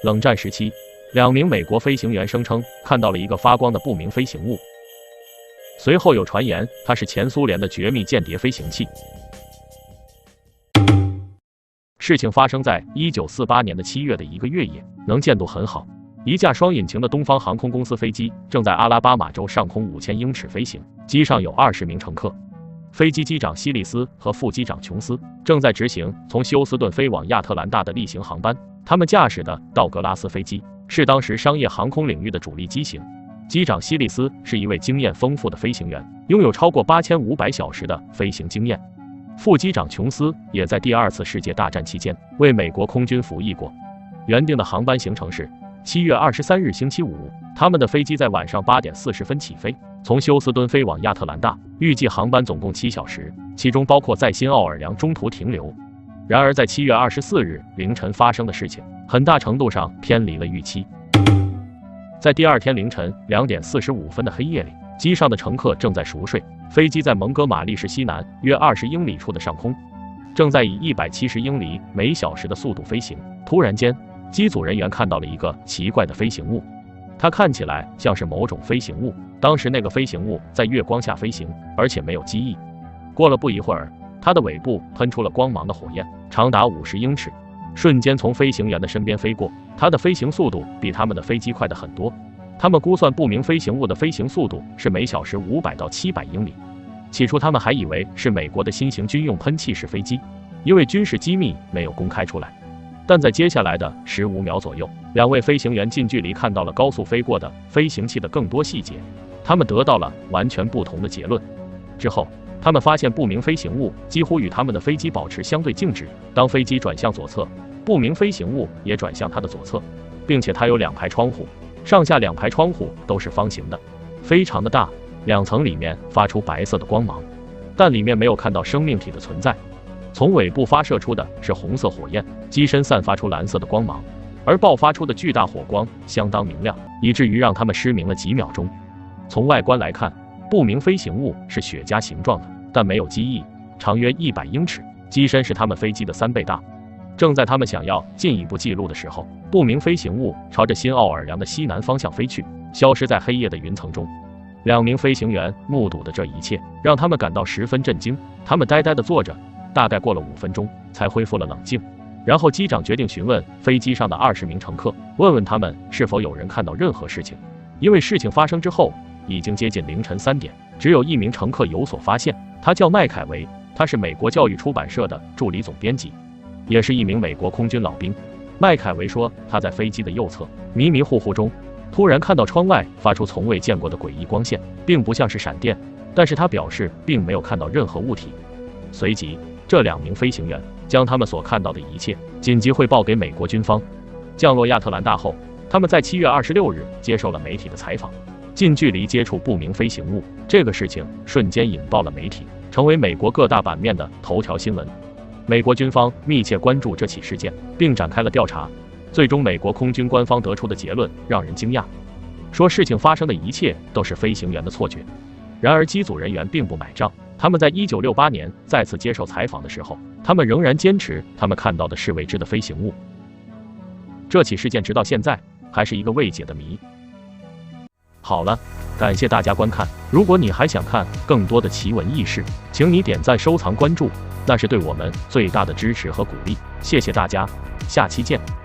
冷战时期，2名美国飞行员声称看到了一个发光的不明飞行物，随后有传言它是前苏联的绝密间谍飞行器。事情发生在1948年的7月的一个月夜，能见度很好。一架双引擎的东方航空公司飞机正在阿拉巴马州上空5000英尺飞行，机上有20名乘客。飞机机长希利斯和副机长琼斯正在执行从休斯顿飞往亚特兰大的例行航班。他们驾驶的道格拉斯飞机是当时商业航空领域的主力机型。机长希利斯是一位经验丰富的飞行员，拥有超过8500小时的飞行经验。副机长琼斯也在第2次世界大战期间为美国空军服役过。原定的航班行程是7月23日星期五，他们的飞机在晚上8点40分起飞，从休斯敦飞往亚特兰大，预计航班总共7小时，其中包括在新奥尔良中途停留。然而在7月24日凌晨发生的事情，很大程度上偏离了预期。在第2天凌晨2点45分的黑夜里，机上的乘客正在熟睡，飞机在蒙哥马利市西南约20英里处的上空，正在以170英里每小时的速度飞行。突然间，机组人员看到了一个奇怪的飞行物，它看起来像是某种飞行物。当时那个飞行物在月光下飞行，而且没有机翼。过了不一会儿，它的尾部喷出了光芒的火焰，长达50英尺，瞬间从飞行员的身边飞过。它的飞行速度比他们的飞机快得很多。他们估算不明飞行物的飞行速度是每小时500到700英里。起初他们还以为是美国的新型军用喷气式飞机，因为军事机密没有公开出来。但在接下来的15秒左右，2位飞行员近距离看到了高速飞过的飞行器的更多细节，他们得到了完全不同的结论。之后他们发现不明飞行物几乎与他们的飞机保持相对静止，当飞机转向左侧，不明飞行物也转向它的左侧，并且它有2排窗户，上下2排窗户都是方形的，非常的大，2层里面发出白色的光芒，但里面没有看到生命体的存在。从尾部发射出的是红色火焰，机身散发出蓝色的光芒，而爆发出的巨大火光相当明亮，以至于让他们失明了几秒钟。从外观来看，不明飞行物是雪茄形状的，但没有机翼，长约100英尺，机身是他们飞机的3倍大。正在他们想要进一步记录的时候，不明飞行物朝着新奥尔良的西南方向飞去，消失在黑夜的云层中。2名飞行员目睹的这一切让他们感到十分震惊，他们呆呆地坐着，大概过了5分钟才恢复了冷静。然后机长决定询问飞机上的20名乘客，问问他们是否有人看到任何事情。因为事情发生之后已经接近凌晨3点，只有1名乘客有所发现，他叫麦凯维，他是美国教育出版社的助理总编辑，也是一名美国空军老兵。麦凯维说，他在飞机的右侧迷迷糊糊中突然看到窗外发出从未见过的诡异光线，并不像是闪电，但是他表示并没有看到任何物体。随即这2名飞行员将他们所看到的一切紧急汇报给美国军方。降落亚特兰大后，他们在7月26日接受了媒体的采访，近距离接触不明飞行物这个事情瞬间引爆了媒体，成为美国各大版面的头条新闻。美国军方密切关注这起事件，并展开了调查。最终美国空军官方得出的结论让人惊讶，说事情发生的一切都是飞行员的错觉。然而机组人员并不买账，他们在1968年再次接受采访的时候，他们仍然坚持他们看到的是未知的飞行物。这起事件直到现在还是一个未解的谜。好了，感谢大家观看，如果你还想看更多的奇闻异事，请你点赞、收藏、关注，那是对我们最大的支持和鼓励。谢谢大家，下期见。